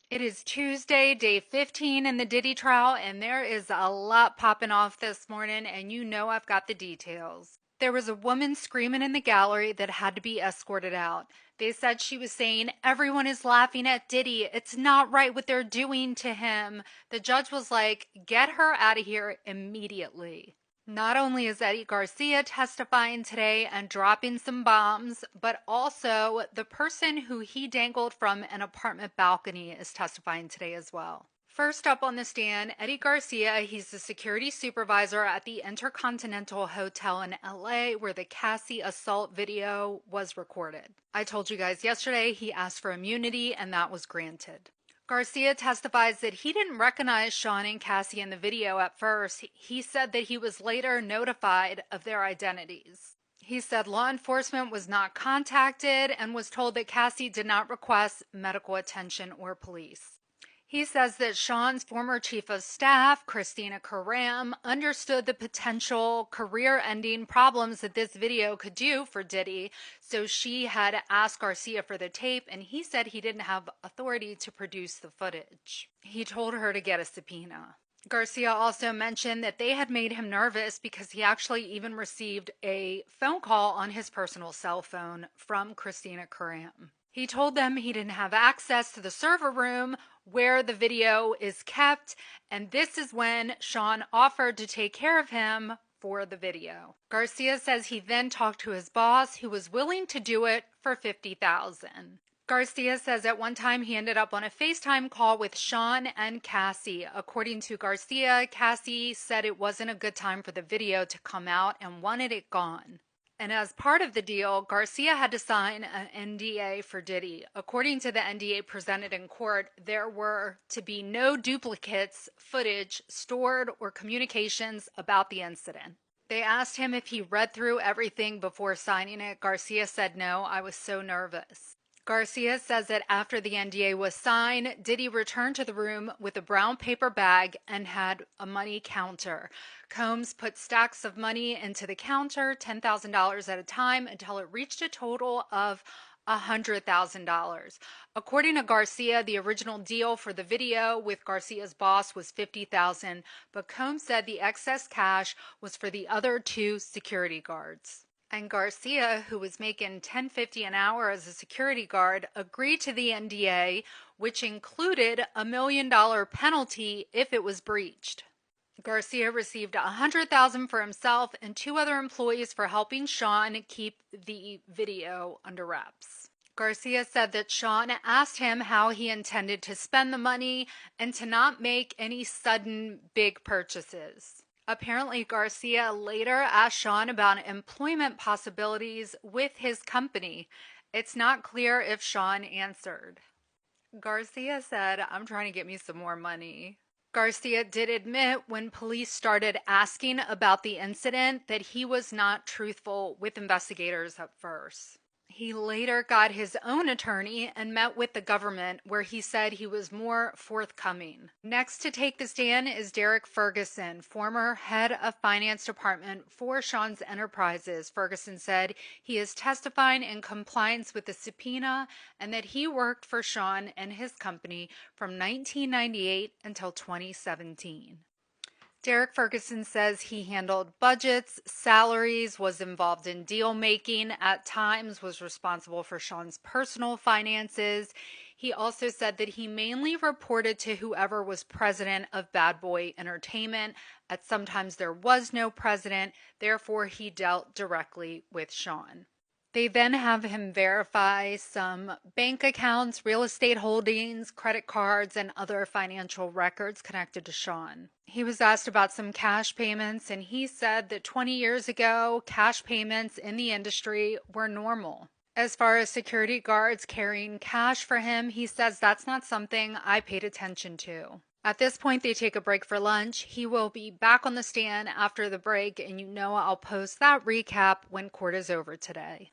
It is Tuesday, day 15 in the Diddy trial, and there is a lot popping off this morning, and you know I've got the details. There was a woman screaming in the gallery that had to be escorted out. They said she was saying, "Everyone is laughing at Diddy. It's not right what they're doing to him." The judge was like, "Get her out of here immediately." Not only is Eddie Garcia testifying today and dropping some bombs, but also the person who he dangled from an apartment balcony is testifying today as well. First up on the stand, Eddie Garcia. He's the security supervisor at the Intercontinental Hotel in LA where the Cassie assault video was recorded. I told you guys yesterday he asked for immunity and that was granted. Garcia testifies that he didn't recognize Sean and Cassie in the video at first. He said that he was later notified of their identities. He said law enforcement was not contacted and was told that Cassie did not request medical attention or police. He says that Sean's former chief of staff, Christina Karam, understood the potential career-ending problems that this video could do for Diddy, so she had asked Garcia for the tape, and he said he didn't have authority to produce the footage. He told her to get a subpoena. Garcia also mentioned that they had made him nervous because he actually even received a phone call on his personal cell phone from Christina Karam. He told them he didn't have access to the server room where the video is kept, and this is when Sean offered to take care of him for the video. Garcia says he then talked to his boss, who was willing to do it for $50,000. Garcia says at one time he ended up on a FaceTime call with Sean and Cassie. According to Garcia, Cassie said it wasn't a good time for the video to come out and wanted it gone. And as part of the deal, Garcia had to sign an NDA for Diddy. According to the NDA presented in court, there were to be no duplicates, footage, stored, or communications about the incident. They asked him if he read through everything before signing it. Garcia said, "No, I was so nervous." Garcia says that after the NDA was signed, Diddy returned to the room with a brown paper bag and had a money counter. Combs put stacks of money into the counter, $10,000 at a time, until it reached a total of $100,000. According to Garcia, the original deal for the video with Garcia's boss was $50,000, but Combs said the excess cash was for the other two security guards. And Garcia, who was making $10.50 an hour as a security guard, agreed to the NDA, which included $1 million penalty if it was breached. Garcia received $100,000 for himself and two other employees for helping Sean keep the video under wraps. Garcia said that Sean asked him how he intended to spend the money and to not make any sudden big purchases. Apparently, Garcia later asked Sean about employment possibilities with his company. It's not clear if Sean answered. Garcia said, "I'm trying to get me some more money." Garcia did admit when police started asking about the incident that he was not truthful with investigators at first. He later got his own attorney and met with the government, where he said he was more forthcoming. Next to take the stand is Derek Ferguson, former head of finance department for Sean's Enterprises. Ferguson said he is testifying in compliance with the subpoena and that he worked for Sean and his company from 1998 until 2017. Derek Ferguson says he handled budgets, salaries, was involved in deal making, at times was responsible for Sean's personal finances. He also said that he mainly reported to whoever was president of Bad Boy Entertainment. At sometimes there was no president, therefore he dealt directly with Sean. They then have him verify some bank accounts, real estate holdings, credit cards, and other financial records connected to Sean. He was asked about some cash payments, and he said that 20 years ago, cash payments in the industry were normal. As far as security guards carrying cash for him, he says that's not something I paid attention to. At this point, they take a break for lunch. He will be back on the stand after the break, and you know I'll post that recap when court is over today.